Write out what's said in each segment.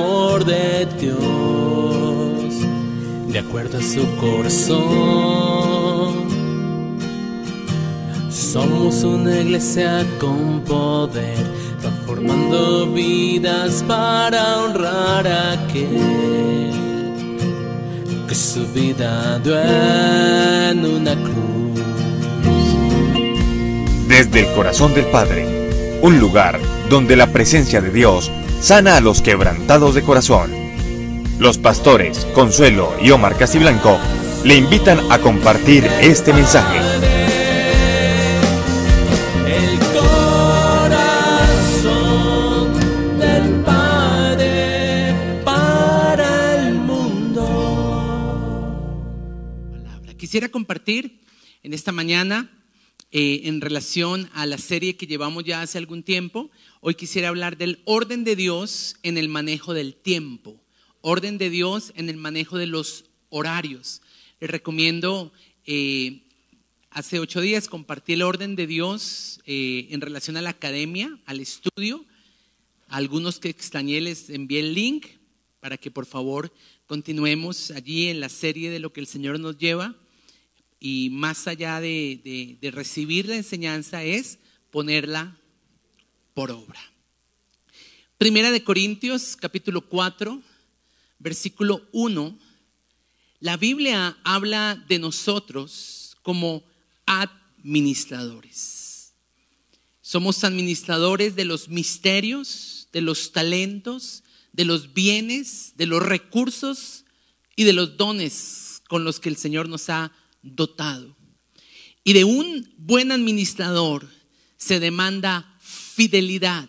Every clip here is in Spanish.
amor de Dios, de acuerdo a su corazón. Somos una iglesia con poder, transformando vidas para honrar a aquel que su vida dio en una cruz. Desde el corazón del Padre, un lugar donde la presencia de Dios sana a los quebrantados de corazón. Los pastores Consuelo y Omar Castiblanco le invitan a compartir este mensaje. El corazón del Padre para el mundo. Quisiera compartir en esta mañana en relación a la serie que llevamos ya hace algún tiempo. Hoy quisiera hablar del orden de Dios en el manejo del tiempo. Orden de Dios en el manejo de los horarios. Les recomiendo, hace 8 días compartí el orden de Dios en relación a la academia, al estudio. A algunos que extrañé les envié el link para que por favor continuemos allí en la serie de lo que el Señor nos lleva. Y más allá de recibir la enseñanza es ponerla por obra. Primera de Corintios, capítulo 4, versículo 1. La Biblia habla de nosotros como administradores. Somos administradores de los misterios, de los talentos, de los bienes, de los recursos y de los dones con los que el Señor nos ha dotado. Y de un buen administrador se demanda fidelidad.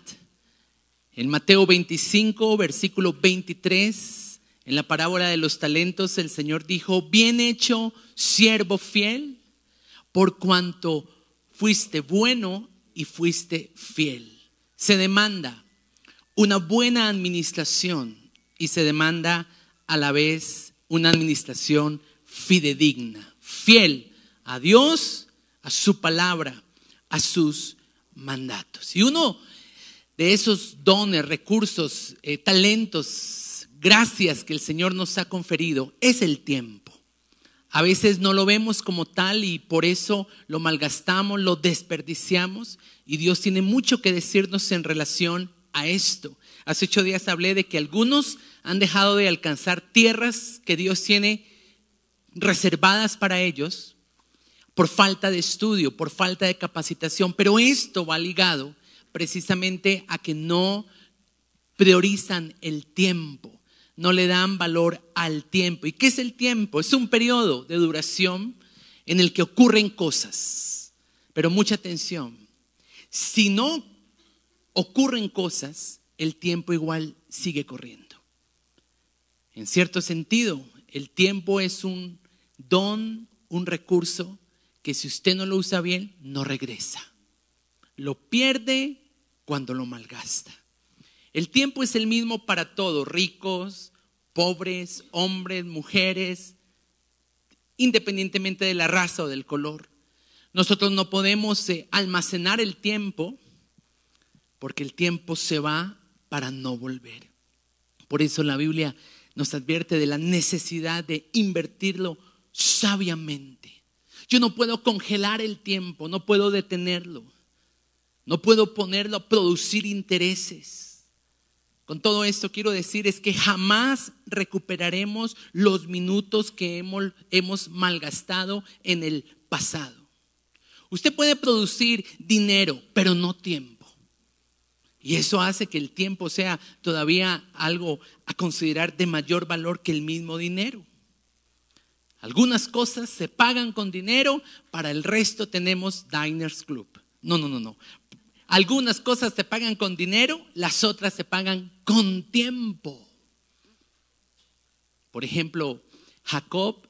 En Mateo 25, versículo 23, en la parábola de los talentos, el Señor dijo: bien hecho, siervo fiel, por cuanto fuiste bueno y fuiste fiel. Se demanda una buena administración y se demanda a la vez una administración fidedigna, fiel a Dios, a su palabra, a sus mandatos. Y uno de esos dones, recursos, talentos, gracias que el Señor nos ha conferido es el tiempo. A veces no lo vemos como tal y por eso lo malgastamos, lo desperdiciamos, y Dios tiene mucho que decirnos en relación a esto. Hace 8 días hablé de que algunos han dejado de alcanzar tierras que Dios tiene reservadas para ellos por falta de estudio, por falta de capacitación, pero esto va ligado precisamente a que no priorizan el tiempo, no le dan valor al tiempo. ¿Y qué es el tiempo? Es un periodo de duración en el que ocurren cosas, pero mucha atención, si no ocurren cosas, el tiempo igual sigue corriendo. En cierto sentido, el tiempo es un don, un recurso que si usted no lo usa bien, no regresa. Lo pierde cuando lo malgasta. El tiempo es el mismo para todos, ricos, pobres, hombres, mujeres, independientemente de la raza o del color. Nosotros no podemos almacenar el tiempo porque el tiempo se va para no volver. Por eso la Biblia nos advierte de la necesidad de invertirlo sabiamente. Yo no puedo congelar el tiempo, no puedo detenerlo, no puedo ponerlo a producir intereses. Con todo esto quiero decir es que jamás recuperaremos los minutos que hemos malgastado en el pasado. Usted puede producir dinero, pero no tiempo. Y eso hace que el tiempo sea todavía algo a considerar de mayor valor que el mismo dinero. Algunas cosas se pagan con dinero, para el resto tenemos Diners Club. No. Algunas cosas se pagan con dinero, las otras se pagan con tiempo. Por ejemplo, Jacob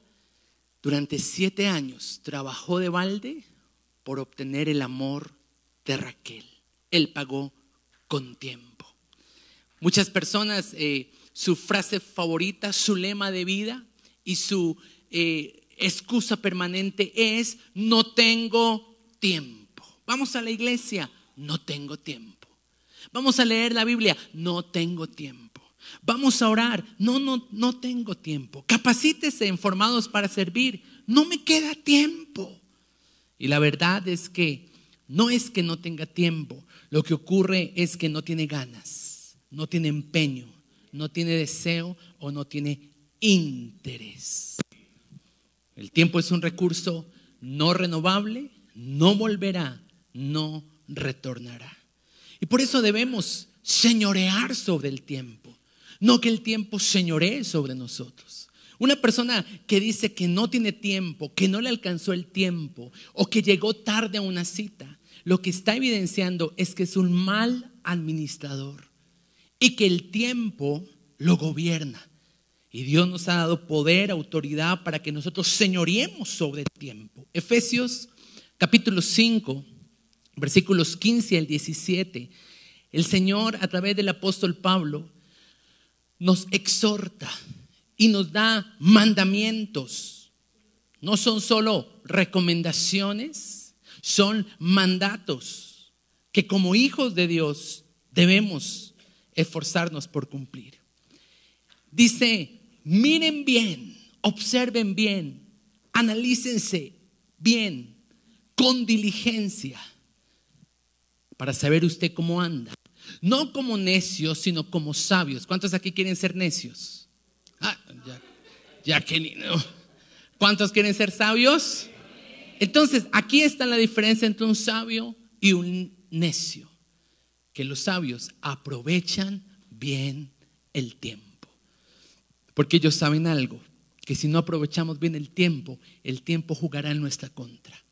durante 7 años trabajó de balde por obtener el amor de Raquel. Él pagó con tiempo. Muchas personas, su frase favorita, su lema de vida y su excusa permanente es: no tengo tiempo. Vamos a la iglesia, no tengo tiempo. Vamos a leer la Biblia, no tengo tiempo. Vamos a orar. No tengo tiempo. Capacítese en formados para servir. No me queda tiempo. Y la verdad es que no tenga tiempo. Lo que ocurre es que no tiene ganas, no tiene empeño, no tiene deseo o no tiene interés. El tiempo es un recurso no renovable, no volverá, no retornará. Y por eso debemos señorear sobre el tiempo, no que el tiempo señoree sobre nosotros. Una persona que dice que no tiene tiempo, que no le alcanzó el tiempo o que llegó tarde a una cita, lo que está evidenciando es que es un mal administrador y que el tiempo lo gobierna. Y Dios nos ha dado poder, autoridad para que nosotros señoreemos sobre el tiempo. Efesios capítulo 5, versículos 15 al 17. El Señor a través del apóstol Pablo nos exhorta y nos da mandamientos. No son solo recomendaciones, son mandatos que como hijos de Dios debemos esforzarnos por cumplir. Dice: miren bien, observen bien, analícense bien, con diligencia, para saber usted cómo anda. No como necios, sino como sabios. ¿Cuántos aquí quieren ser necios? Ya que ni no. ¿Cuántos quieren ser sabios? Entonces, aquí está la diferencia entre un sabio y un necio. Que los sabios aprovechan bien el tiempo. Porque ellos saben algo, que si no aprovechamos bien el tiempo jugará en nuestra contra.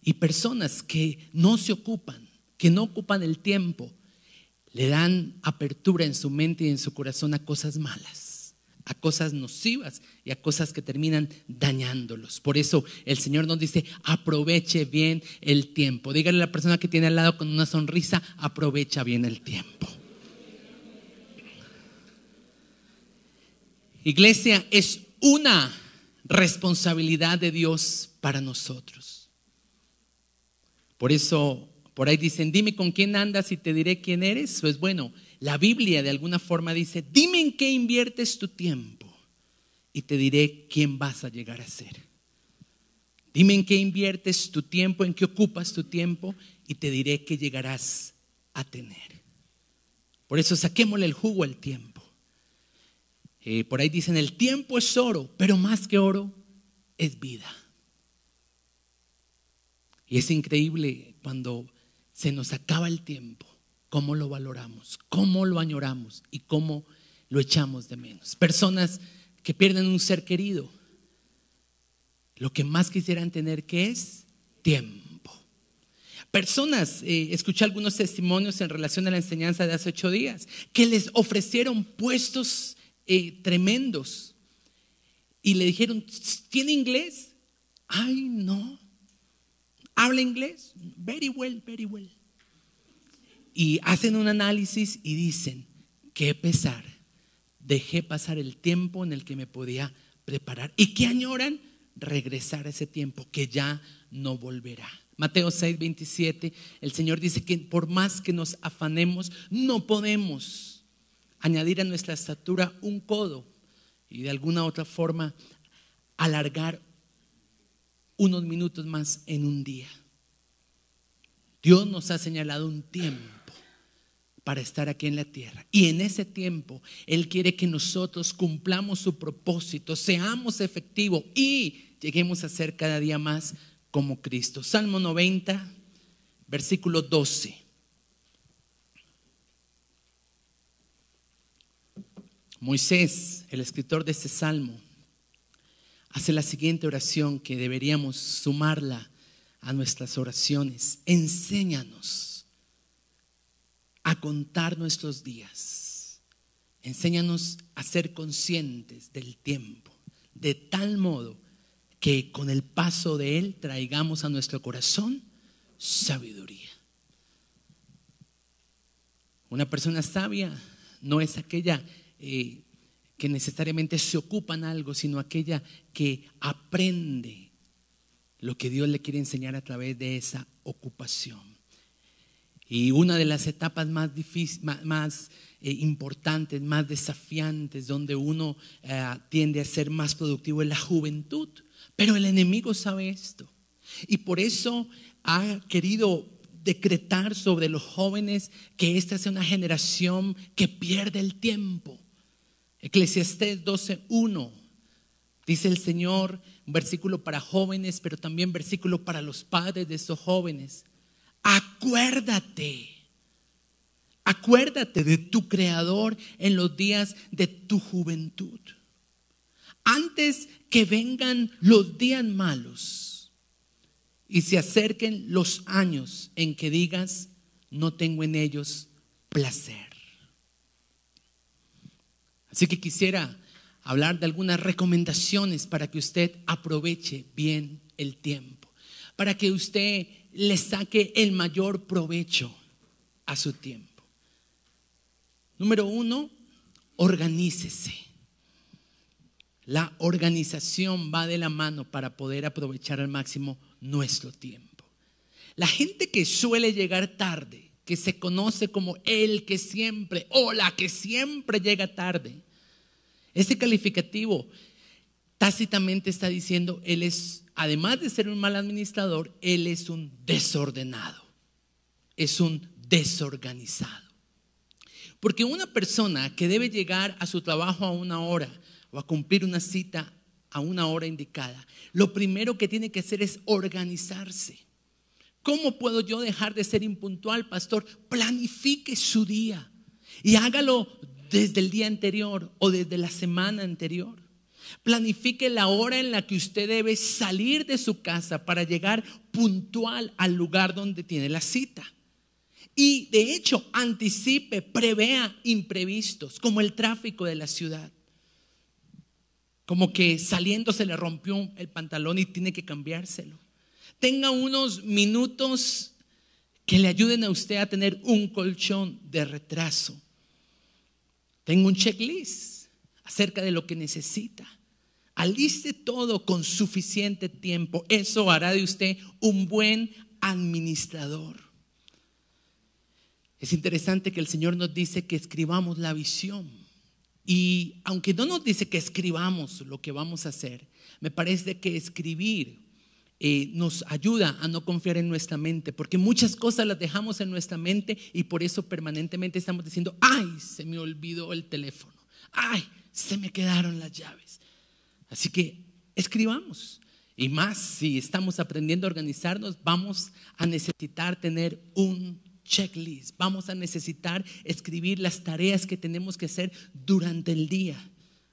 Y personas que no se ocupan, que no ocupan el tiempo, le dan apertura en su mente y en su corazón a cosas malas, a cosas nocivas y a cosas que terminan dañándolos. Por eso el Señor nos dice: aproveche bien el tiempo. Dígale a la persona que tiene al lado con una sonrisa: aprovecha bien el tiempo. Iglesia, es una responsabilidad de Dios para nosotros. Por eso, por ahí dicen: dime con quién andas y te diré quién eres. Pues bueno, la Biblia de alguna forma dice: dime en qué inviertes tu tiempo y te diré quién vas a llegar a ser. Dime en qué inviertes tu tiempo, en qué ocupas tu tiempo y te diré qué llegarás a tener. Por eso saquémosle el jugo al tiempo. Por ahí dicen: el tiempo es oro, pero más que oro es vida. Y es increíble cuando se nos acaba el tiempo, cómo lo valoramos, cómo lo añoramos y cómo lo echamos de menos. Personas que pierden un ser querido, lo que más quisieran tener, ¿qué es? Tiempo. Personas, escuché algunos testimonios en relación a la enseñanza de hace 8 días, que les ofrecieron puestos tremendos y le dijeron: ¿tiene inglés? Ay, no. ¿Habla inglés? Very well, very well. Y hacen un análisis y dicen: qué pesar, dejé pasar el tiempo en el que me podía preparar. ¿Y qué añoran? Regresar a ese tiempo que ya no volverá. Mateo 6:27, el Señor dice que por más que nos afanemos, no podemos añadir a nuestra estatura un codo y de alguna otra forma alargar unos minutos más en un día. Dios nos ha señalado un tiempo para estar aquí en la tierra, y en ese tiempo Él quiere que nosotros cumplamos su propósito, seamos efectivos y lleguemos a ser cada día más como Cristo. Salmo 90, versículo 12. Moisés, el escritor de este salmo, hace la siguiente oración que deberíamos sumarla a nuestras oraciones: enséñanos a contar nuestros días, enséñanos a ser conscientes del tiempo, de tal modo que con el paso de él traigamos a nuestro corazón sabiduría. Una persona sabia no es aquella que necesariamente se ocupa en algo, sino aquella que aprende lo que Dios le quiere enseñar a través de esa ocupación. Y una de las etapas más importantes, más desafiantes, donde uno tiende a ser más productivo en la juventud. Pero el enemigo sabe esto y por eso ha querido decretar sobre los jóvenes que esta sea una generación que pierde el tiempo. Eclesiastés 12:1 dice el Señor, un versículo para jóvenes, pero también versículo para los padres de esos jóvenes. Acuérdate de tu Creador en los días de tu juventud, antes que vengan los días malos y se acerquen los años en que digas, no tengo en ellos placer. Así que quisiera hablar de algunas recomendaciones para que usted aproveche bien el tiempo, para que usted le saque el mayor provecho a su tiempo. Número 1, organícese. La organización va de la mano para poder aprovechar al máximo nuestro tiempo. La gente que suele llegar tarde, que se conoce como el que siempre o la que siempre llega tarde, este calificativo tácitamente está diciendo, él es, además de ser un mal administrador, él es un desordenado, es un desorganizado. Porque una persona que debe llegar a su trabajo a una hora o a cumplir una cita a una hora indicada, lo primero que tiene que hacer es organizarse. ¿Cómo puedo yo dejar de ser impuntual, pastor? Planifique su día y hágalo desde el día anterior o desde la semana anterior. Planifique la hora en la que usted debe salir de su casa para llegar puntual al lugar donde tiene la cita. Y de hecho, anticipe, prevea imprevistos, como el tráfico de la ciudad. Como que saliendo se le rompió el pantalón y tiene que cambiárselo. Tenga unos minutos que le ayuden a usted a tener un colchón de retraso. Tenga un checklist acerca de lo que necesita. Aliste todo con suficiente tiempo. Eso hará de usted un buen administrador. Es interesante que el Señor nos dice que escribamos la visión. Y aunque no nos dice que escribamos lo que vamos a hacer, me parece que escribir nos ayuda a no confiar en nuestra mente, porque muchas cosas las dejamos en nuestra mente y por eso permanentemente estamos diciendo, ay, se me olvidó el teléfono, ay, se me quedaron las llaves. Así que escribamos. Y más si estamos aprendiendo a organizarnos, vamos a necesitar tener un checklist. Vamos a necesitar escribir las tareas que tenemos que hacer durante el día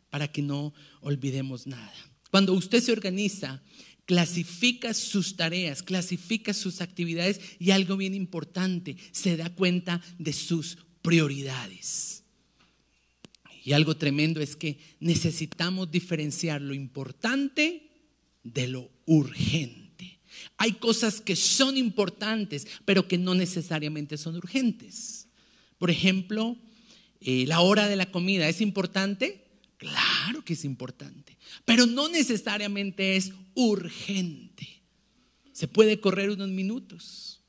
para que no olvidemos nada. Cuando usted se organiza, clasifica sus tareas, clasifica sus actividades y algo bien importante, se da cuenta de sus prioridades. Y algo tremendo es que necesitamos diferenciar lo importante de lo urgente. Hay cosas que son importantes, pero que no necesariamente son urgentes. Por ejemplo, la hora de la comida, ¿es importante? Claro que es importante, pero no necesariamente es urgente. Se puede correr unos minutos,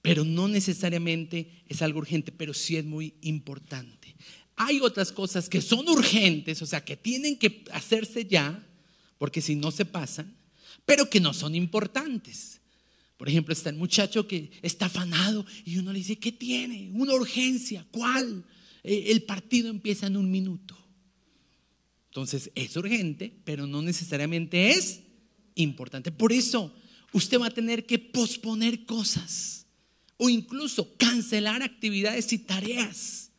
pero no necesariamente es algo urgente, pero sí es muy importante. Hay otras cosas que son urgentes, o sea, que tienen que hacerse ya, porque si no se pasan, pero que no son importantes. Por ejemplo, está el muchacho que está afanado y uno le dice, ¿qué tiene? Una urgencia, ¿cuál? El partido empieza en 1 minuto. Entonces es urgente, pero no necesariamente es importante. Por eso usted va a tener que posponer cosas o incluso cancelar actividades y tareas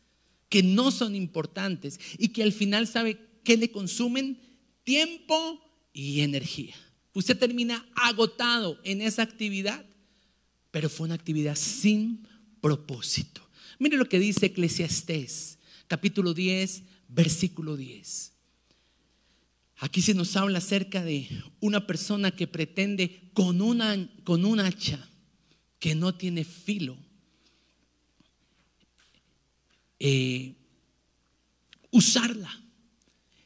que no son importantes y que al final, ¿sabe qué le consumen? Tiempo y energía. Usted termina agotado en esa actividad, pero fue una actividad sin propósito. Mire lo que dice Eclesiastés, capítulo 10, versículo 10. Aquí se nos habla acerca de una persona que pretende con un hacha que no tiene filo usarla.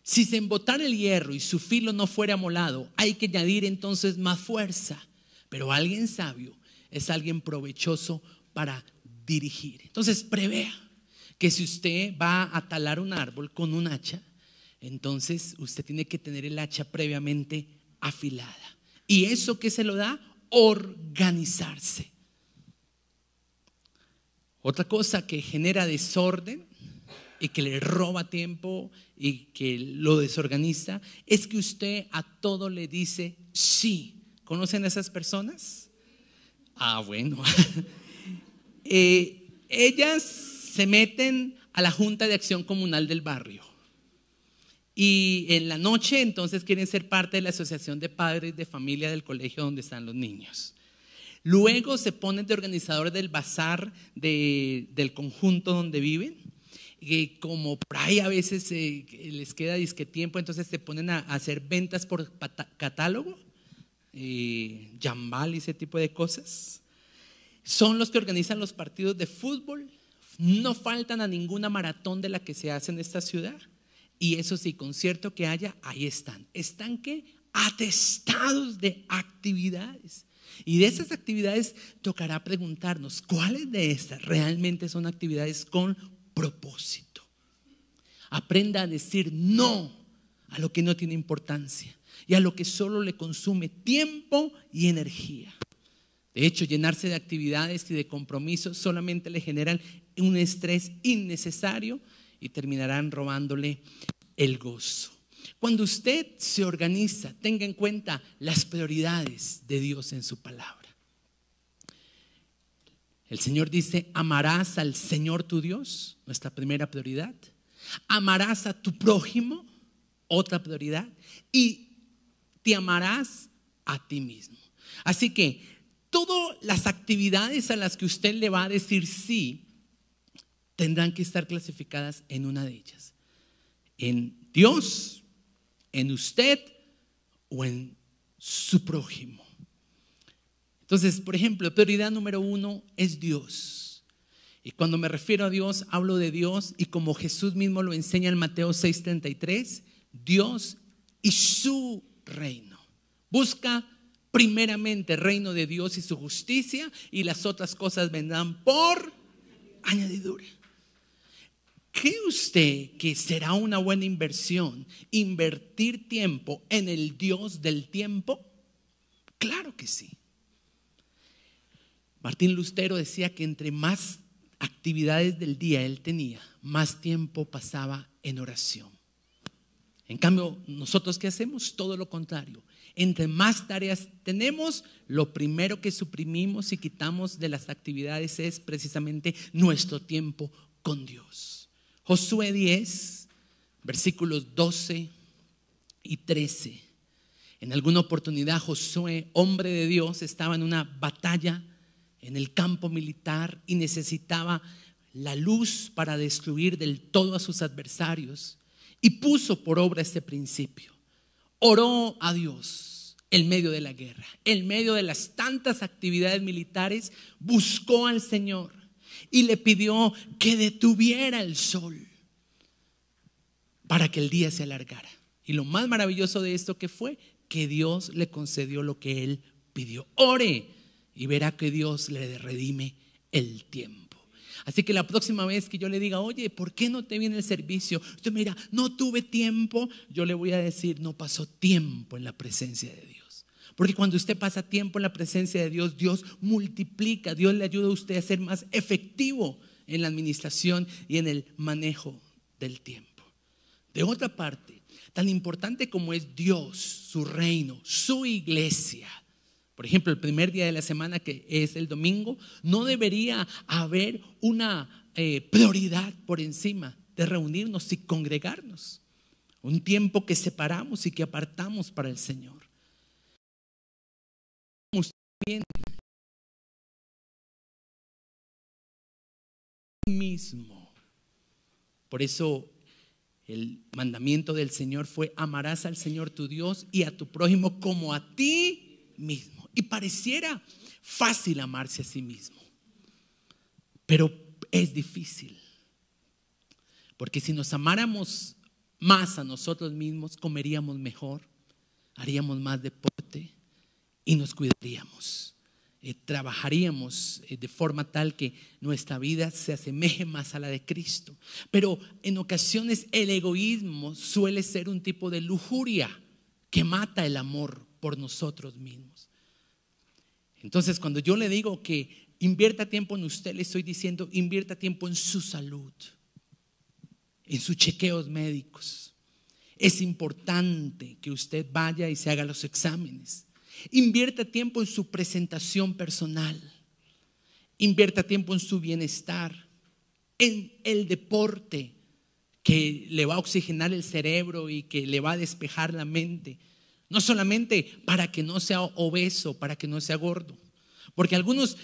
Si se embotara el hierro y su filo no fuera amolado, hay que añadir entonces más fuerza. Pero alguien sabio es alguien provechoso para dirigir. Entonces prevea que si usted va a talar un árbol con un hacha, entonces usted tiene que tener el hacha previamente afilada. ¿Y eso qué se lo da? Organizarse. Otra cosa que genera desorden y que le roba tiempo y que lo desorganiza es que usted a todo le dice sí. ¿Conocen a esas personas? Bueno. Ellas se meten a la Junta de Acción Comunal del barrio y en la noche entonces quieren ser parte de la asociación de padres de familia del colegio donde están los niños. Luego se ponen de organizadores del bazar del conjunto donde viven. Y como por ahí a veces les queda disque tiempo, entonces se ponen a hacer ventas por catálogo, jambal y ese tipo de cosas. Son los que organizan los partidos de fútbol. No faltan a ninguna maratón de la que se hace en esta ciudad. Y eso sí, concierto que haya, ahí están. ¿Están qué? Atestados de actividades. Y de esas actividades tocará preguntarnos cuáles de estas realmente son actividades con propósito. Aprenda a decir no a lo que no tiene importancia y a lo que solo le consume tiempo y energía. De hecho, llenarse de actividades y de compromisos solamente le generan un estrés innecesario y terminarán robándole el gozo. Cuando usted se organiza, tenga en cuenta las prioridades de Dios en su palabra. El Señor dice: amarás al Señor tu Dios, nuestra primera prioridad. Amarás a tu prójimo, otra prioridad. Y te amarás a ti mismo. Así que todas las actividades a las que usted le va a decir sí, tendrán que estar clasificadas en una de ellas. En Dios, en usted o en su prójimo. Entonces, por ejemplo, prioridad número 1 es Dios. Y cuando me refiero a Dios, hablo de Dios y como Jesús mismo lo enseña en Mateo 6:33, Dios y su reino. Busca primeramente el reino de Dios y su justicia y las otras cosas vendrán por añadidura. ¿Cree usted que será una buena inversión invertir tiempo en el Dios del tiempo? Claro que sí. Martín Lutero decía que entre más actividades del día él tenía, más tiempo pasaba en oración. En cambio, nosotros ¿qué hacemos? Todo lo contrario. Entre más tareas tenemos, lo primero que suprimimos y quitamos de las actividades es precisamente nuestro tiempo con Dios. Josué 10, versículos 12 y 13. En alguna oportunidad Josué, hombre de Dios, estaba en una batalla en el campo militar y necesitaba la luz para destruir del todo a sus adversarios y puso por obra este principio. Oró a Dios en medio de la guerra, en medio de las tantas actividades militares, buscó al Señor y le pidió que detuviera el sol para que el día se alargara. Y lo más maravilloso de esto que fue que Dios le concedió lo que él pidió. Ore y verá que Dios le redime el tiempo. Así que la próxima vez que yo le diga: oye, ¿por qué no te viene el servicio? Usted me dirá: no tuve tiempo. Yo le voy a decir: no pasó tiempo en la presencia de Dios. Porque cuando usted pasa tiempo en la presencia de Dios, Dios multiplica. Dios le ayuda a usted a ser más efectivo en la administración y en el manejo del tiempo. De otra parte, tan importante como es Dios, su reino, su iglesia, por ejemplo, el primer día de la semana, que es el domingo, no debería haber una prioridad por encima de reunirnos y congregarnos. Un tiempo que separamos y que apartamos para el Señor. Bien, mismo. Por eso el mandamiento del Señor fue: amarás al Señor tu Dios y a tu prójimo como a ti mismo. Y pareciera fácil amarse a sí mismo, pero es difícil. Porque si nos amáramos más a nosotros mismos, comeríamos mejor, haríamos más deporte y nos cuidaríamos. trabajaríamos de forma tal que nuestra vida se asemeje más a la de Cristo. Pero en ocasiones el egoísmo suele ser un tipo de lujuria que mata el amor por nosotros mismos. Entonces, cuando yo le digo que invierta tiempo en usted, le estoy diciendo invierta tiempo en su salud, en sus chequeos médicos. Es importante que usted vaya y se haga los exámenes. Invierta tiempo en su presentación personal. Invierta tiempo en su bienestar, en el deporte que le va a oxigenar el cerebro y que le va a despejar la mente. No solamente para que no sea obeso, para que no sea gordo. Porque algunos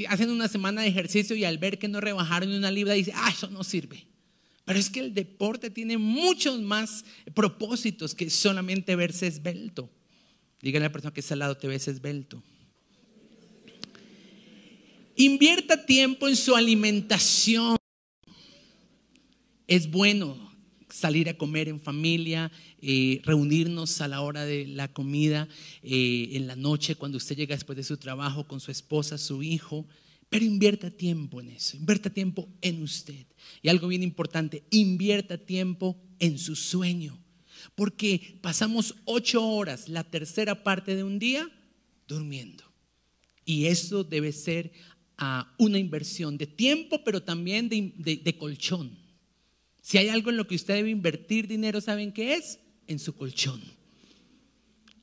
hacen una semana de ejercicio y al ver que no rebajaron una libra dicen, eso no sirve. Pero es que el deporte tiene muchos más propósitos que solamente verse esbelto. Dígale a la persona que está al lado, te ves esbelto. Invierta tiempo en su alimentación. Es bueno salir a comer en familia, reunirnos a la hora de la comida, en la noche cuando usted llega después de su trabajo con su esposa, su hijo. Pero invierta tiempo en eso, invierta tiempo en usted. Y algo bien importante, invierta tiempo en su sueño. Porque pasamos 8 horas, la tercera parte de un día, durmiendo. Y eso debe ser una inversión de tiempo, pero también de colchón. Si hay algo en lo que usted debe invertir dinero, ¿saben qué es? En su colchón.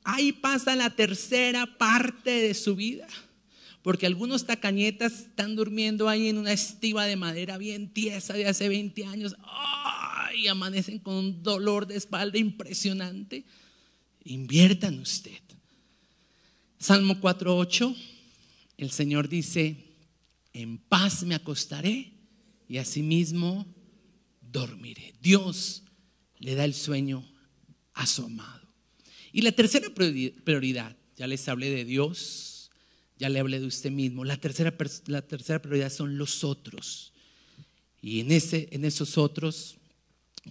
Ahí pasa la tercera parte de su vida. Porque algunos tacañetas están durmiendo ahí en una estiba de madera bien tiesa de hace 20 años. Y amanecen con un dolor de espalda impresionante. Invierta en usted. Salmo 4:8, el Señor dice: en paz me acostaré y asimismo dormiré. Dios le da el sueño a su amado. Y la tercera prioridad, ya les hablé de Dios, ya le hablé de usted mismo. La tercera prioridad son los otros. Y en esos otros,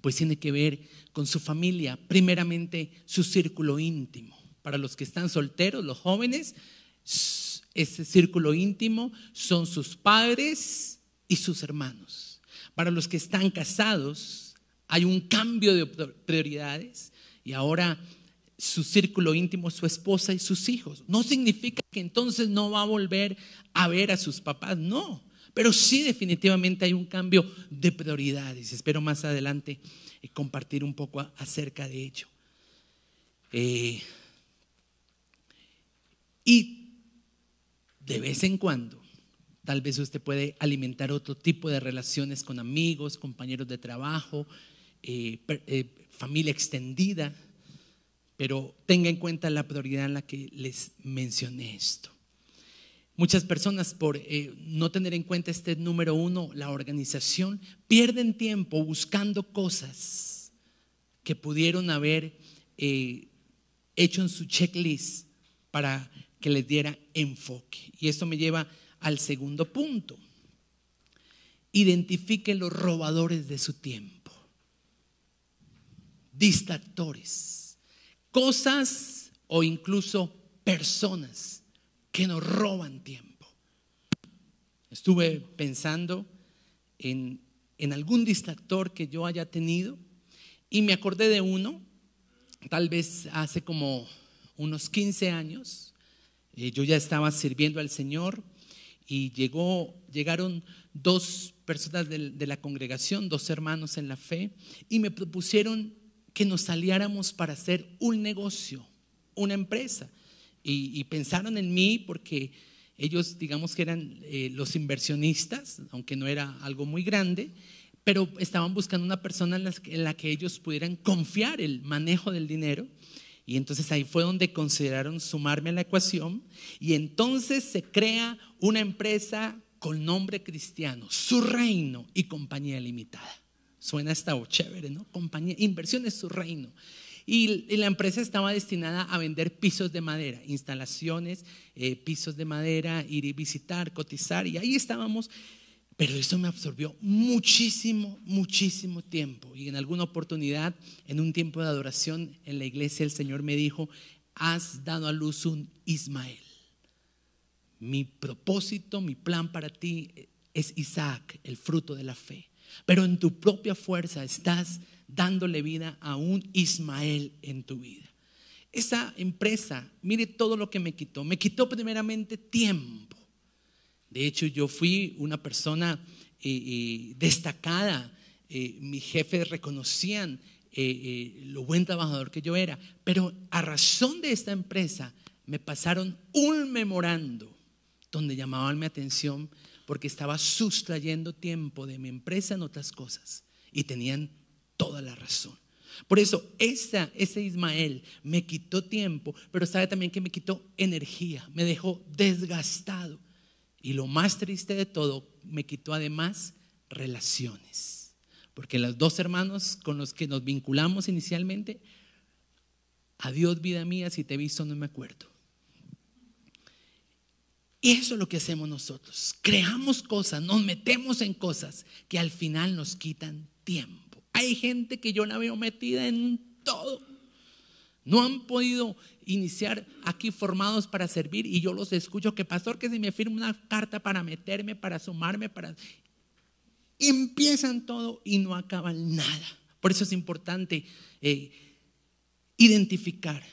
pues tiene que ver con su familia, primeramente su círculo íntimo. Para los que están solteros, los jóvenes, ese círculo íntimo son sus padres y sus hermanos. Para los que están casados, hay un cambio de prioridades y ahora su círculo íntimo es su esposa y sus hijos. No significa que entonces no va a volver a ver a sus papás, no. Pero sí, definitivamente hay un cambio de prioridades. Espero más adelante compartir un poco acerca de ello. Y de vez en cuando, tal vez usted puede alimentar otro tipo de relaciones con amigos, compañeros de trabajo, familia extendida. Pero tenga en cuenta la prioridad en la que les mencioné esto. Muchas personas por no tener en cuenta este número 1, la organización, pierden tiempo buscando cosas que pudieron haber hecho en su checklist para que les diera enfoque. Y esto me lleva al segundo punto. Identifique los robadores de su tiempo. Distractores. Cosas o incluso personas que nos roban tiempo. Estuve pensando en algún distractor que yo haya tenido y me acordé de uno, tal vez hace como unos 15 años. Yo ya estaba sirviendo al Señor y llegaron 2 personas de la congregación, 2 hermanos en la fe, y me propusieron que nos aliáramos para hacer un negocio, una empresa. Y pensaron en mí porque ellos, digamos que eran los inversionistas, aunque no era algo muy grande, pero estaban buscando una persona en la que ellos pudieran confiar el manejo del dinero. Y entonces ahí fue donde consideraron sumarme a la ecuación. Y entonces se crea una empresa con nombre cristiano, Su Reino y Compañía Limitada. Suena hasta chévere, ¿no? Compañía, Inversiones Su Reino. Y la empresa estaba destinada a vender pisos de madera, instalaciones, pisos de madera, ir y visitar, cotizar, y ahí estábamos. Pero eso me absorbió muchísimo tiempo. Y en alguna oportunidad, en un tiempo de adoración en la iglesia, el Señor me dijo: has dado a luz un Ismael. mi propósito, mi plan para ti es Isaac, el fruto de la fe. Pero en tu propia fuerza estás dándole vida a un Ismael en tu vida. Esa empresa, mire todo lo que me quitó. Me quitó primeramente tiempo. De hecho, yo fui una persona destacada. Mis jefes reconocían lo buen trabajador que yo era. Pero a razón de esta empresa me pasaron un memorando donde llamaban mi atención porque estaba sustrayendo tiempo de mi empresa en otras cosas. Y tenían toda la razón. Por eso ese Ismael me quitó tiempo, pero sabe también que me quitó energía, me dejó desgastado. Y lo más triste de todo, me quitó además relaciones. Porque los dos hermanos con los que nos vinculamos inicialmente, adiós vida mía, si te he visto no me acuerdo. Y eso es lo que hacemos nosotros. Creamos cosas, nos metemos en cosas que al final nos quitan tiempo. Hay gente que yo la veo metida en todo. No han podido iniciar aquí formados para servir y yo los escucho que pastor que si me firma una carta para meterme, para sumarme, y empiezan todo y no acaban nada. Por eso es importante identificar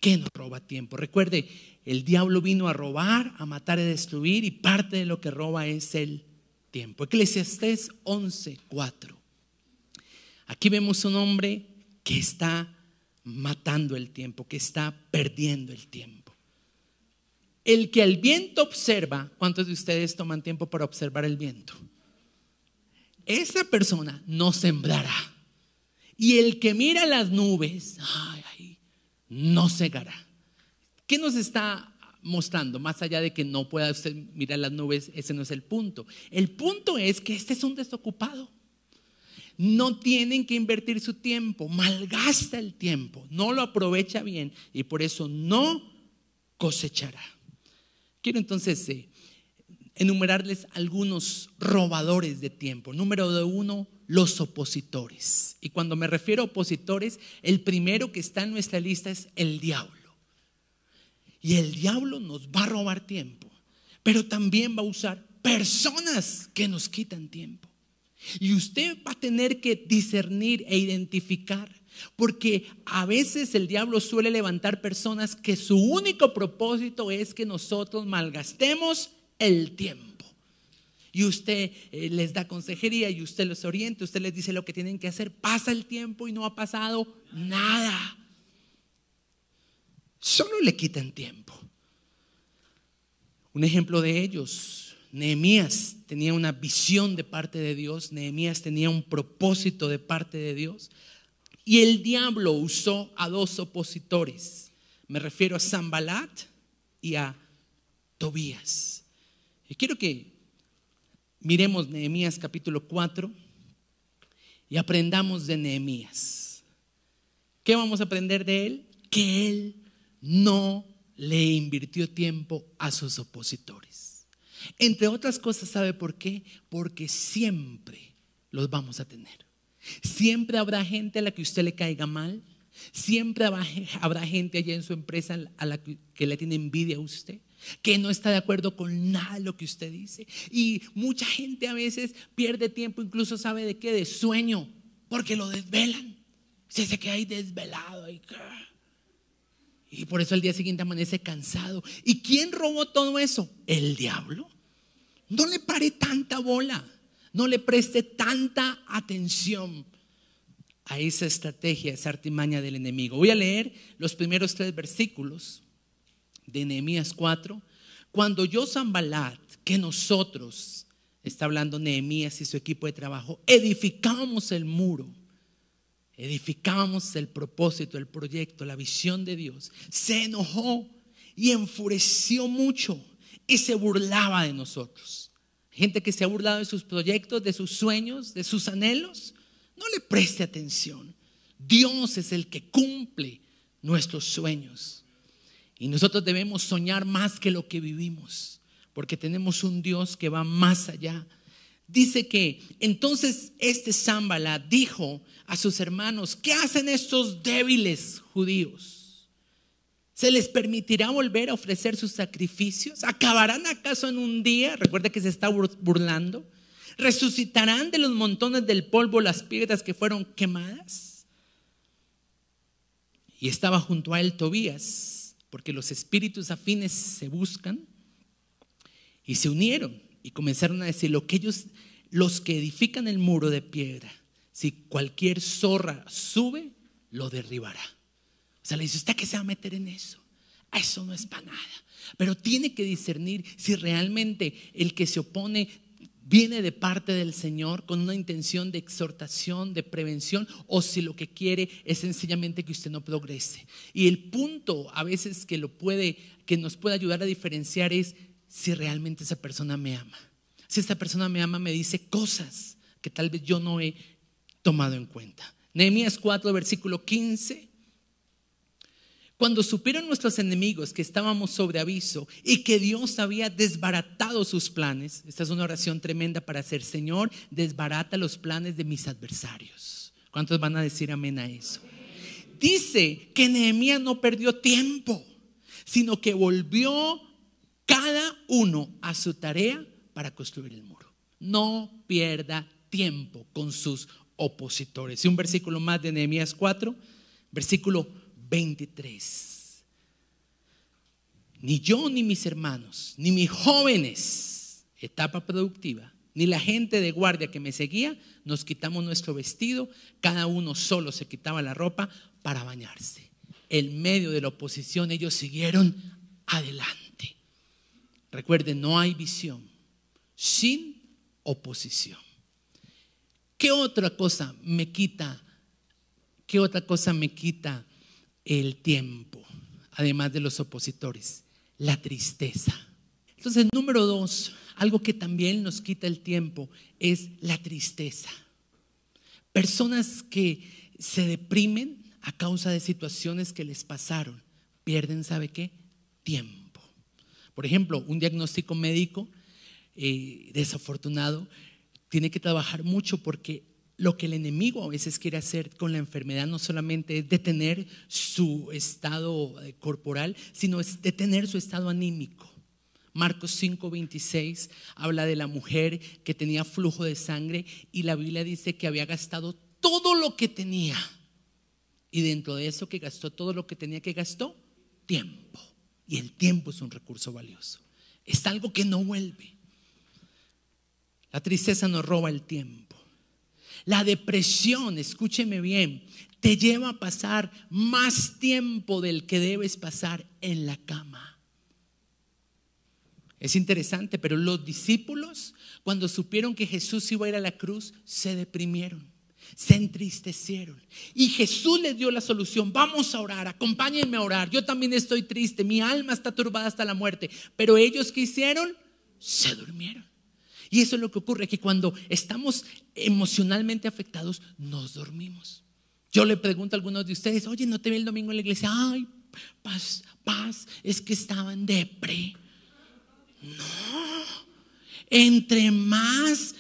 qué nos roba tiempo. Recuerde, el diablo vino a robar, a matar y destruir, y parte de lo que roba es el tiempo. Eclesiastés 11:4. Aquí vemos un hombre que está matando el tiempo, que está perdiendo el tiempo. El que al viento observa, ¿cuántos de ustedes toman tiempo para observar el viento? Esa persona no sembrará. Y el que mira las nubes, no segará. ¿Qué nos está mostrando? Más allá de que no pueda usted mirar las nubes, ese no es el punto. El punto es que este es un desocupado. No tienen que invertir su tiempo, malgasta el tiempo, no lo aprovecha bien y por eso no cosechará. Quiero entonces enumerarles algunos robadores de tiempo. Número 1, los opositores. Y cuando me refiero a opositores, el primero que está en nuestra lista es el diablo. Y el diablo nos va a robar tiempo, pero también va a usar personas que nos quitan tiempo. Y usted va a tener que discernir e identificar, porque a veces el diablo suele levantar personas que su único propósito es que nosotros malgastemos el tiempo. Y usted les da consejería y usted los orienta, usted les dice lo que tienen que hacer. Pasa el tiempo y no ha pasado nada. Solo le quitan tiempo. Un ejemplo de ellos, Nehemías tenía una visión de parte de Dios. Nehemías tenía un propósito de parte de Dios. Y el diablo usó a dos opositores. Me refiero a Sanbalat y a Tobías. Y quiero que miremos Nehemías capítulo 4 y aprendamos de Nehemías. ¿Qué vamos a aprender de él? Que él no le invirtió tiempo a sus opositores. Entre otras cosas, ¿sabe por qué? Porque siempre los vamos a tener. Siempre habrá gente a la que usted le caiga mal. Siempre habrá gente allá en su empresa a la que le tiene envidia a usted, que no está de acuerdo con nada de lo que usted dice. Y mucha gente a veces pierde tiempo, incluso sabe de qué, de sueño, porque lo desvelan. Se queda ahí desvelado. Y por eso al día siguiente amanece cansado. ¿Y quién robó todo eso? El diablo. No le pare tanta bola, no le preste tanta atención a esa estrategia, esa artimaña del enemigo. Voy a leer los primeros 3 versículos de Nehemías 4. Cuando yo, Sanbalat, que nosotros, está hablando Nehemías y su equipo de trabajo, edificábamos el muro, edificábamos el propósito, el proyecto, la visión de Dios, se enojó y enfureció mucho y se burlaba de nosotros. Gente que se ha burlado de sus proyectos, de sus sueños, de sus anhelos. No le preste atención. Dios es el que cumple nuestros sueños. Y nosotros debemos soñar más que lo que vivimos, porque tenemos un Dios que va más allá. Dice que entonces Sanbalat dijo a sus hermanos: ¿qué hacen estos débiles judíos? ¿Se les permitirá volver a ofrecer sus sacrificios? ¿Acabarán acaso en un día? Recuerda que se está burlando. ¿Resucitarán de los montones del polvo las piedras que fueron quemadas? Y estaba junto a él Tobías, porque los espíritus afines se buscan, y se unieron y comenzaron a decir: los que edifican el muro de piedra, si cualquier zorra sube, lo derribará. O sea, le dice: ¿usted qué se va a meter en eso? Eso no es para nada. Pero tiene que discernir si realmente el que se opone viene de parte del Señor con una intención de exhortación, de prevención, o si lo que quiere es sencillamente que usted no progrese. Y el punto a veces que nos puede ayudar a diferenciar es si realmente esa persona me ama. Si esta persona me ama, me dice cosas que tal vez yo no he tomado en cuenta. Nehemías 4, versículo 15. Cuando supieron nuestros enemigos que estábamos sobre aviso y que Dios había desbaratado sus planes, esta es una oración tremenda para hacer: Señor, desbarata los planes de mis adversarios. ¿Cuántos van a decir amén a eso? Dice que Nehemías no perdió tiempo, sino que volvió cada uno a su tarea para construir el muro. No pierda tiempo con sus opositores. Y un versículo más de Nehemías 4, versículo 23. Ni yo, ni mis hermanos, ni mis jóvenes, etapa productiva, ni la gente de guardia que me seguía, nos quitamos nuestro vestido. Cada uno solo se quitaba la ropa para bañarse. En medio de la oposición ellos siguieron adelante. Recuerden, no hay visión sin oposición. ¿Qué otra cosa me quita el tiempo, además de los opositores? La tristeza. Entonces, número 2, algo que también nos quita el tiempo es la tristeza. Personas que se deprimen a causa de situaciones que les pasaron, pierden, ¿sabe qué? Tiempo. Por ejemplo, un diagnóstico médico desafortunado tiene que trabajar mucho, porque lo que el enemigo a veces quiere hacer con la enfermedad no solamente es detener su estado corporal, sino es detener su estado anímico. Marcos 5:26 habla de la mujer que tenía flujo de sangre, y la Biblia dice que había gastado todo lo que tenía, y dentro de eso que gastó todo lo que tenía, que gastó tiempo. Y el tiempo es un recurso valioso, es algo que no vuelve. La tristeza nos roba el tiempo. La depresión, escúcheme bien, te lleva a pasar más tiempo del que debes pasar en la cama. Es interesante, pero los discípulos, cuando supieron que Jesús iba a ir a la cruz, se deprimieron, se entristecieron. Y Jesús les dio la solución: vamos a orar, acompáñenme a orar. Yo también estoy triste, mi alma está turbada hasta la muerte. Pero ellos, ¿qué hicieron? Se durmieron. Y eso es lo que ocurre, que cuando estamos emocionalmente afectados, nos dormimos. Yo le pregunto a algunos de ustedes: oye, ¿no te vi el domingo en la iglesia? Ay, paz, es que estaba en depre. No, entre más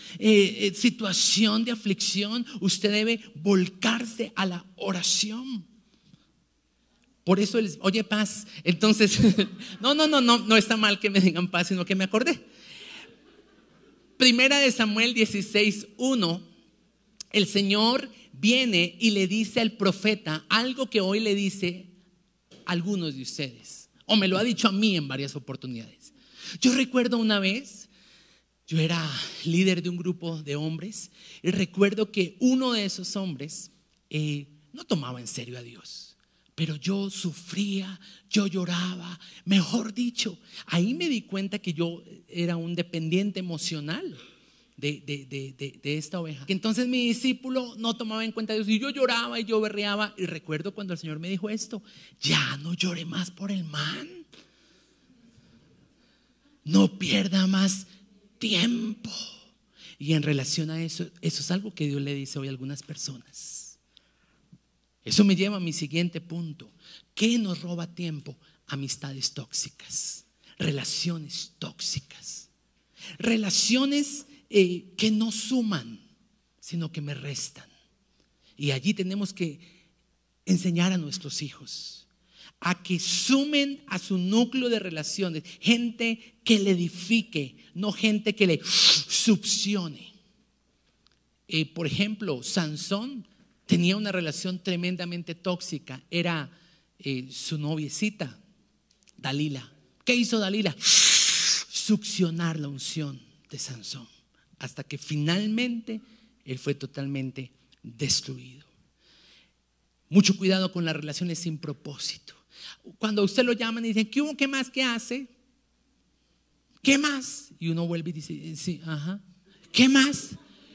situación de aflicción, usted debe volcarse a la oración. Por eso oye, paz. Entonces, no está mal que me digan paz, sino que me acordé. Primera de Samuel 16:1, el Señor viene y le dice al profeta algo que hoy le dice a algunos de ustedes, o me lo ha dicho a mí en varias oportunidades. Yo recuerdo una vez, yo era líder de un grupo de hombres, y recuerdo que uno de esos hombres no tomaba en serio a Dios. Pero yo sufría, yo lloraba, mejor dicho, ahí me di cuenta que yo era un dependiente emocional de esta oveja. Entonces mi discípulo no tomaba en cuenta a Dios, y yo lloraba y yo berreaba. Y recuerdo cuando el Señor me dijo esto: ya no llore más por el man, no pierda más tiempo. Y en relación a eso es algo que Dios le dice hoy a algunas personas. Eso me lleva a mi siguiente punto. ¿Qué nos roba tiempo? Amistades tóxicas, relaciones tóxicas, relaciones que no suman, sino que me restan. Y allí tenemos que enseñar a nuestros hijos a que sumen a su núcleo de relaciones gente que le edifique, no gente que le succione. Por ejemplo, Sansón tenía una relación tremendamente tóxica. Era su noviecita, Dalila. ¿Qué hizo Dalila? Succionar la unción de Sansón, hasta que finalmente él fue totalmente destruido. Mucho cuidado con las relaciones sin propósito. Cuando a usted lo llaman y dicen, ¿qué hubo? ¿Qué más? ¿Qué hace? ¿Qué más? Y uno vuelve y dice, sí, ajá. ¿Qué más?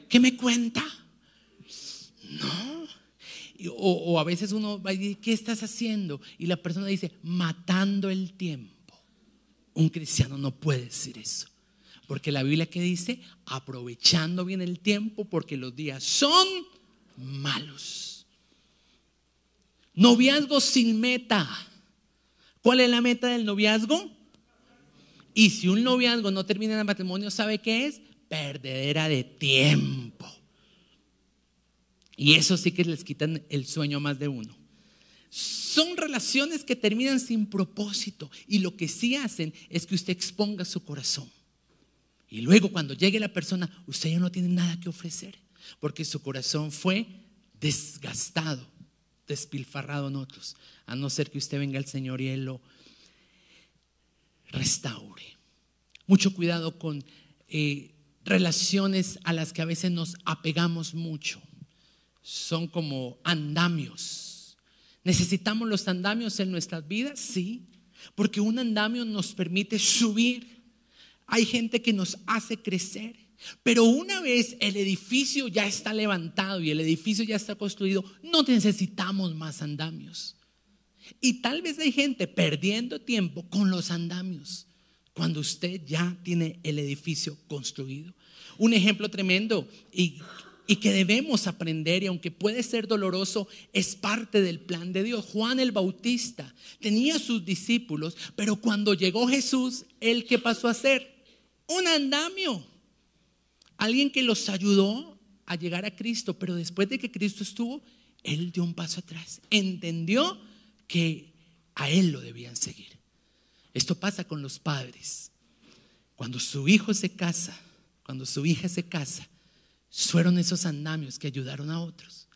¿Qué me cuenta? No. O a veces uno va y dice, ¿qué estás haciendo? Y la persona dice, matando el tiempo. Un cristiano no puede decir eso, porque la Biblia que dice, aprovechando bien el tiempo, porque los días son malos. Noviazgo sin meta. ¿Cuál es la meta del noviazgo? Y si un noviazgo no termina en el matrimonio, ¿sabe qué es? Perdedera de tiempo. Y eso sí que les quitan el sueño a más de uno. Son relaciones que terminan sin propósito, y lo que sí hacen es que usted exponga su corazón. Y luego cuando llegue la persona, usted ya no tiene nada que ofrecer, porque su corazón fue desgastado, despilfarrado en otros, a no ser que usted venga al Señor y Él lo restaure. Mucho cuidado con relaciones a las que a veces nos apegamos mucho. Son como andamios. ¿Necesitamos los andamios en nuestras vidas? Sí, porque un andamio nos permite subir. Hay gente que nos hace crecer. Pero una vez el edificio ya está levantado y el edificio ya está construido, no necesitamos más andamios. Y tal vez hay gente perdiendo tiempo con los andamios cuando usted ya tiene el edificio construido. Un ejemplo tremendo y que debemos aprender, y aunque puede ser doloroso, es parte del plan de Dios. Juan el Bautista tenía sus discípulos, pero cuando llegó Jesús, ¿él qué pasó a hacer? Un andamio. Alguien que los ayudó a llegar a Cristo, pero después de que Cristo estuvo, él dio un paso atrás. Entendió que a él lo debían seguir. Esto pasa con los padres. Cuando su hijo se casa, cuando su hija se casa, fueron esos andamios que ayudaron a otros.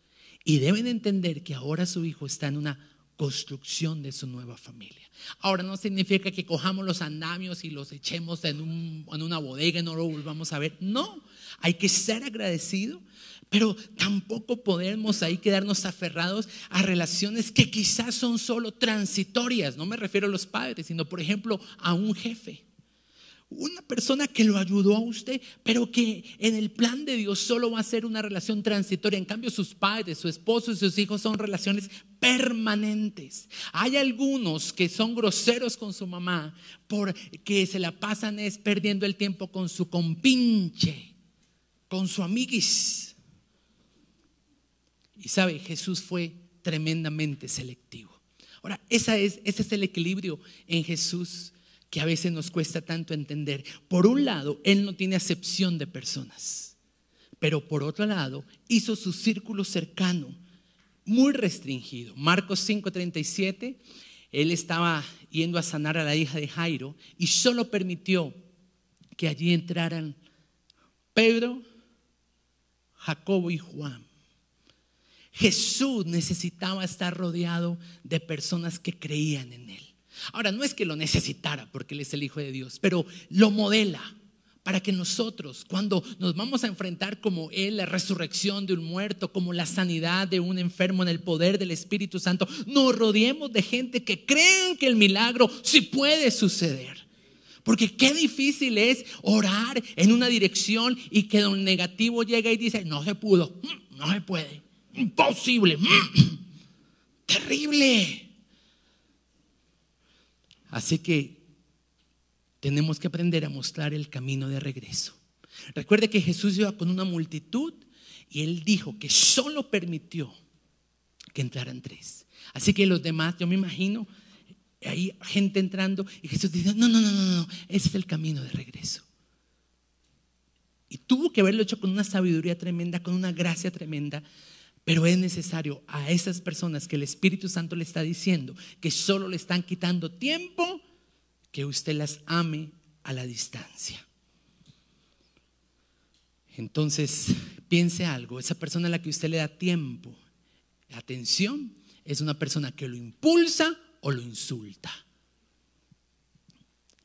Y deben entender que ahora su hijo está en una construcción de su nueva familia. Ahora no significa que cojamos los andamios y los echemos en una bodega y no lo volvamos a ver. No, hay que ser agradecido, pero tampoco podemos ahí quedarnos aferrados a relaciones que quizás son solo transitorias. No me refiero a los padres, sino por ejemplo a un jefe. Una persona que lo ayudó a usted, pero que en el plan de Dios solo va a ser una relación transitoria. En cambio, sus padres, su esposo y sus hijos son relaciones permanentes. Hay algunos que son groseros con su mamá porque se la pasan perdiendo el tiempo con su compinche, con su amiguis. Y sabe, Jesús fue tremendamente selectivo. Ahora, ese es el equilibrio en Jesús que a veces nos cuesta tanto entender. Por un lado, Él no tiene acepción de personas, pero por otro lado, hizo su círculo cercano muy restringido. Marcos 5:37, Él estaba yendo a sanar a la hija de Jairo y solo permitió que allí entraran Pedro, Jacobo y Juan. Jesús necesitaba estar rodeado de personas que creían en Él. Ahora, no es que lo necesitara porque Él es el Hijo de Dios, pero lo modela para que nosotros, cuando nos vamos a enfrentar como Él, la resurrección de un muerto, como la sanidad de un enfermo en el poder del Espíritu Santo, nos rodeemos de gente que crean que el milagro sí puede suceder. Porque qué difícil es orar en una dirección y que un negativo llega y dice, no se pudo, no se puede, imposible, terrible. Así que tenemos que aprender a mostrar el camino de regreso. Recuerde que Jesús iba con una multitud y Él dijo que solo permitió que entraran 3. Así que los demás, yo me imagino, hay gente entrando y Jesús dice, no, ese es el camino de regreso. Y tuvo que haberlo hecho con una sabiduría tremenda, con una gracia tremenda. Pero es necesario a esas personas que el Espíritu Santo le está diciendo que solo le están quitando tiempo, que usted las ame a la distancia. Entonces, piense algo, esa persona a la que usted le da tiempo, atención, es una persona que lo impulsa o lo insulta.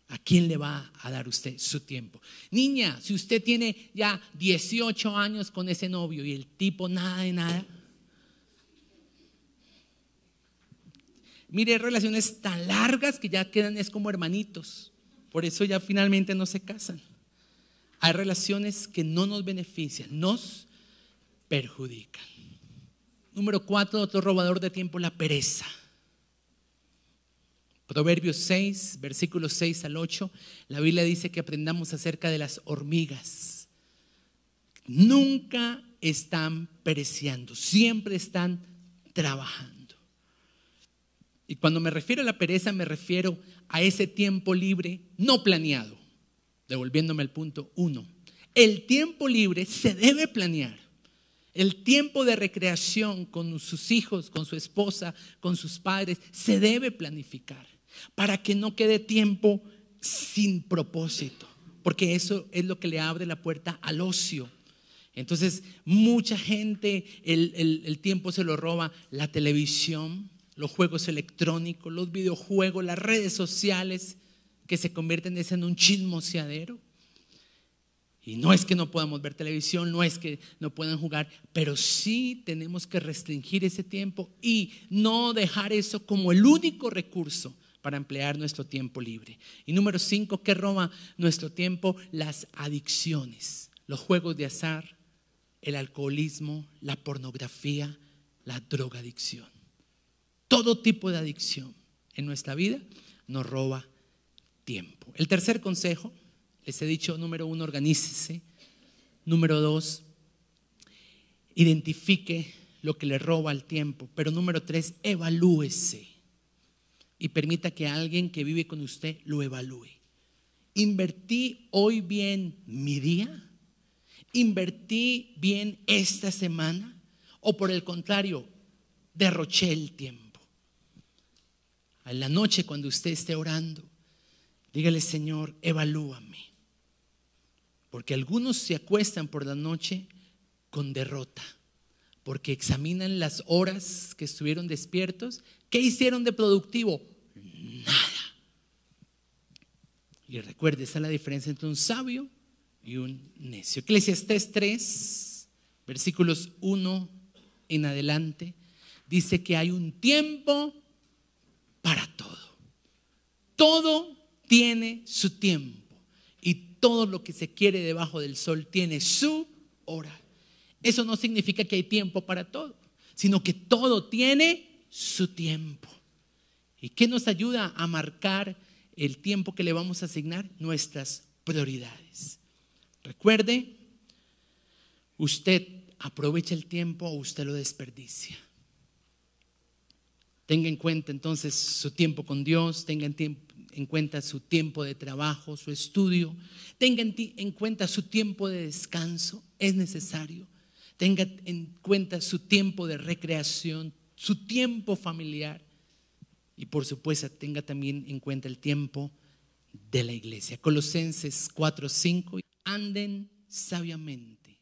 ¿A quién le va a dar usted su tiempo? Niña, si usted tiene ya 18 años con ese novio y el tipo nada de nada. Mire, relaciones tan largas que ya quedan es como hermanitos. Por eso ya finalmente no se casan. Hay relaciones que no nos benefician, nos perjudican. Número 4, otro robador de tiempo, la pereza. Proverbios 6, versículos 6 al 8, la Biblia dice que aprendamos acerca de las hormigas. Nunca están pereciendo, siempre están trabajando. Y cuando me refiero a la pereza, me refiero a ese tiempo libre no planeado. Devolviéndome al punto 1. El tiempo libre se debe planear. El tiempo de recreación con sus hijos, con su esposa, con sus padres, se debe planificar para que no quede tiempo sin propósito, porque eso es lo que le abre la puerta al ocio. Entonces, mucha gente el tiempo se lo roba la televisión, los juegos electrónicos, los videojuegos, las redes sociales, que se convierten en un chismoseadero. Y no es que no podamos ver televisión, no es que no puedan jugar, pero sí tenemos que restringir ese tiempo y no dejar eso como el único recurso para emplear nuestro tiempo libre. Y número 5, ¿qué roba nuestro tiempo? Las adicciones, los juegos de azar, el alcoholismo, la pornografía, la drogadicción. Todo tipo de adicción en nuestra vida nos roba tiempo. El tercer consejo, les he dicho, número 1, organícese. Número 2, identifique lo que le roba el tiempo. Pero número 3, evalúese y permita que alguien que vive con usted lo evalúe. ¿Invertí hoy bien mi día? ¿Invertí bien esta semana? ¿O por el contrario, derroché el tiempo? En la noche, cuando usted esté orando, dígale: Señor, evalúame. Porque algunos se acuestan por la noche con derrota, porque examinan las horas que estuvieron despiertos. ¿Qué hicieron de productivo? Nada. Y recuerde, esa es la diferencia entre un sabio y un necio. Eclesiastés 3, versículos 1 en adelante, dice que hay un tiempo para todo. Todo tiene su tiempo. Y todo lo que se quiere debajo del sol tiene su hora. Eso no significa que hay tiempo para todo, sino que todo tiene su tiempo. ¿Y qué nos ayuda a marcar el tiempo que le vamos a asignar? Nuestras prioridades. Recuerde, usted aprovecha el tiempo o usted lo desperdicia. Tenga en cuenta entonces su tiempo con Dios, tenga en cuenta su tiempo de trabajo, su estudio, tenga en cuenta su tiempo de descanso, es necesario. Tenga en cuenta su tiempo de recreación, su tiempo familiar y por supuesto tenga también en cuenta el tiempo de la iglesia. Colosenses 4:5, anden sabiamente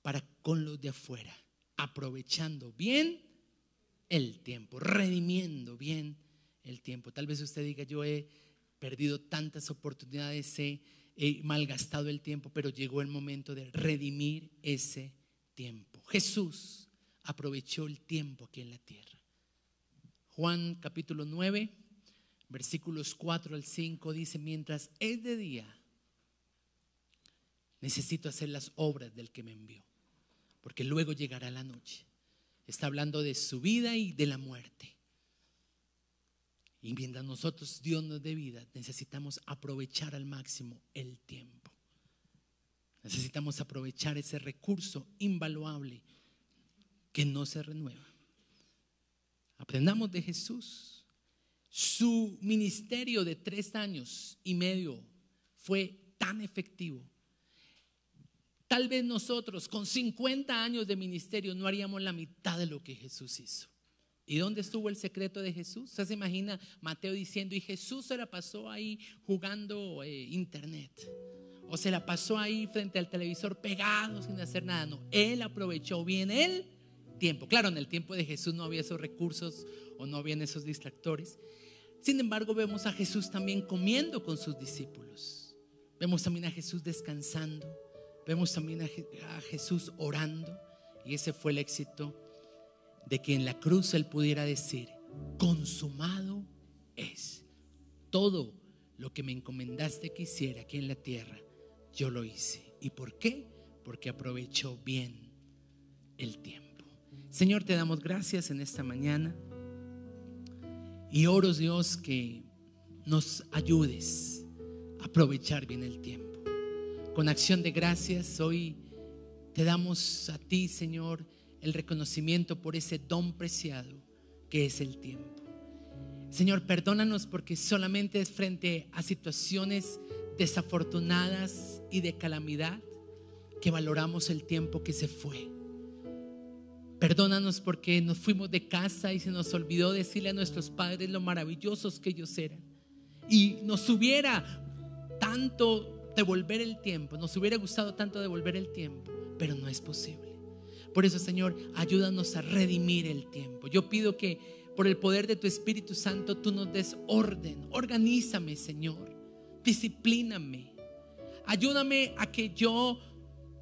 para con los de afuera, aprovechando bien el tiempo, redimiendo bien el tiempo. Tal vez usted diga: yo he perdido tantas oportunidades, he malgastado el tiempo, pero llegó el momento de redimir ese tiempo. Jesús aprovechó el tiempo aquí en la tierra. Juan capítulo 9, versículos 4 al 5 dice: mientras es de día, necesito hacer las obras del que me envió, porque luego llegará la noche. Está hablando de su vida y de la muerte. Y mientras nosotros, Dios nos dé vida, necesitamos aprovechar al máximo el tiempo. Necesitamos aprovechar ese recurso invaluable que no se renueva. Aprendamos de Jesús. Su ministerio de 3 años y medio fue tan efectivo, Tal vez nosotros con 50 años de ministerio no haríamos la mitad de lo que Jesús hizo. ¿Y dónde estuvo el secreto de Jesús? Usted se imagina Mateo diciendo, y Jesús se la pasó ahí jugando internet, o se la pasó ahí frente al televisor pegado sin hacer nada. No, Él aprovechó bien el tiempo. Claro, en el tiempo de Jesús no había esos recursos o no habían esos distractores. Sin embargo, vemos a Jesús también comiendo con sus discípulos. Vemos también a Jesús descansando. Vemos también a Jesús orando. Y ese fue el éxito de que en la cruz Él pudiera decir, consumado es. Todo lo que me encomendaste que hiciera aquí en la tierra, yo lo hice. ¿Y por qué? Porque aprovechó bien el tiempo. Señor, te damos gracias en esta mañana. Y oro, Dios, que nos ayudes a aprovechar bien el tiempo. Con acción de gracias, hoy te damos a ti, Señor, el reconocimiento por ese don preciado que es el tiempo. Señor, perdónanos porque solamente es frente a situaciones desafortunadas y de calamidad que valoramos el tiempo que se fue. Perdónanos porque nos fuimos de casa y se nos olvidó decirle a nuestros padres lo maravillosos que ellos eran. Y nos hubiera nos hubiera gustado tanto devolver el tiempo, pero no es posible. Por eso, Señor, ayúdanos a redimir el tiempo. Yo pido que por el poder de tu Espíritu Santo tú nos des orden. Organízame, Señor. Disciplíname. Ayúdame a que yo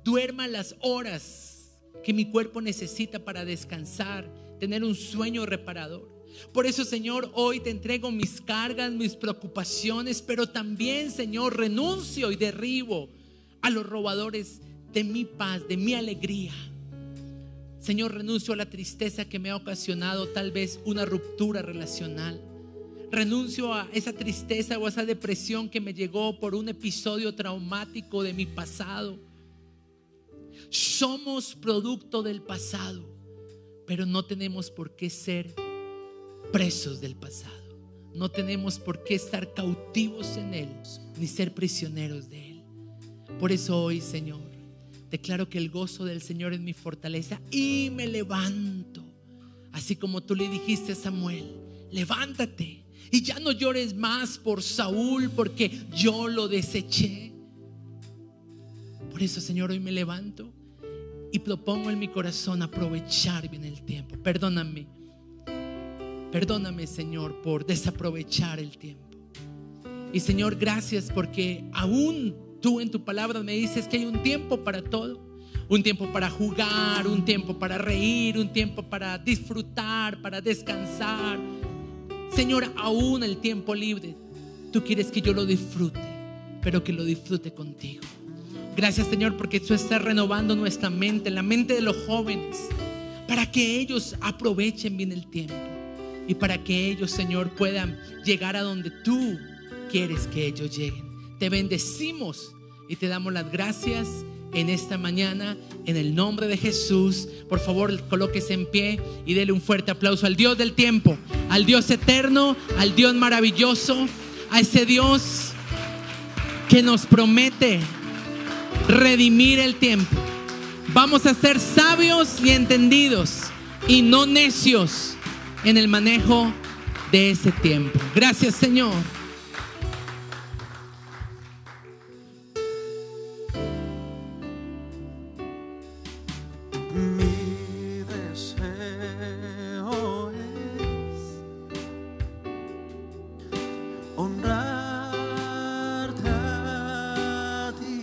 duerma las horas que mi cuerpo necesita para descansar, tener un sueño reparador. Por eso, Señor, hoy te entrego mis cargas, mis preocupaciones, pero también, Señor, renuncio y derribo a los robadores de mi paz, de mi alegría. Señor, renuncio a la tristeza que me ha ocasionado tal vez una ruptura relacional. Renuncio a esa tristeza o a esa depresión que me llegó por un episodio traumático de mi pasado. Somos producto del pasado, pero no tenemos por qué ser presos del pasado. No tenemos por qué estar cautivos en él, ni ser prisioneros de él. Por eso hoy, Señor, declaro que el gozo del Señor es mi fortaleza y me levanto. Así como tú le dijiste a Samuel, levántate y ya no llores más por Saúl porque yo lo deseché. Por eso, Señor, hoy me levanto y propongo en mi corazón aprovechar bien el tiempo. Perdóname, Señor, por desaprovechar el tiempo. Y, Señor, gracias porque aún tú en tu palabra me dices que hay un tiempo para todo. Un tiempo para jugar, un tiempo para reír, un tiempo para disfrutar, para descansar. Señor, aún el tiempo libre, tú quieres que yo lo disfrute, pero que lo disfrute contigo. Gracias, Señor, porque tú estás renovando nuestra mente, la mente de los jóvenes, para que ellos aprovechen bien el tiempo y para que ellos, Señor, puedan llegar a donde tú quieres que ellos lleguen. Te bendecimos y te damos las gracias en esta mañana, en el nombre de Jesús. Por favor, colóquese en pie y dele un fuerte aplauso al Dios del tiempo, al Dios eterno, al Dios maravilloso, a ese Dios que nos promete redimir el tiempo. Vamos a ser sabios y entendidos y no necios en el manejo de ese tiempo. Gracias, Señor. Mi deseo es honrarte a ti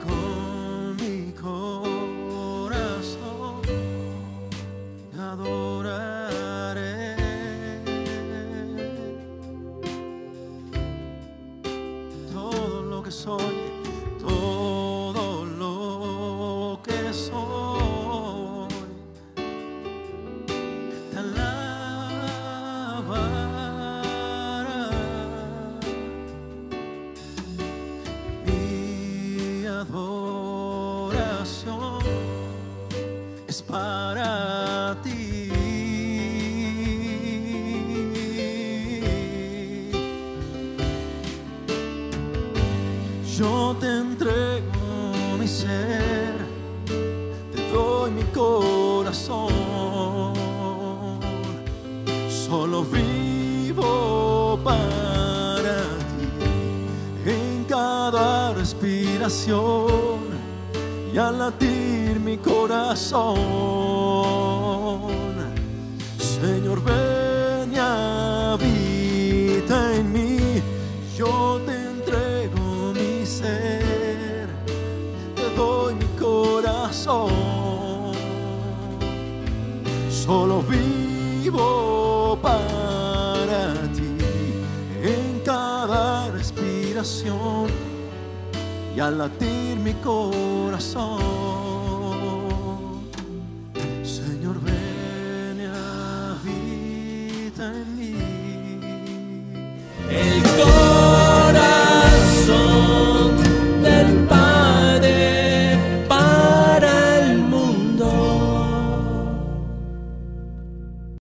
con mi corazón, te adoraré. Todo lo que soy, todo lo que soy, te alabará. Mi adoración es para ti. Yo te entrego mi ser, te doy mi corazón. Solo vivo para ti en cada respiración y al latir mi corazón. Señor, ven y habita en mí. Yo te entrego mi ser, te doy mi corazón. Solo vivo para ti en cada respiración y al latir mi corazón.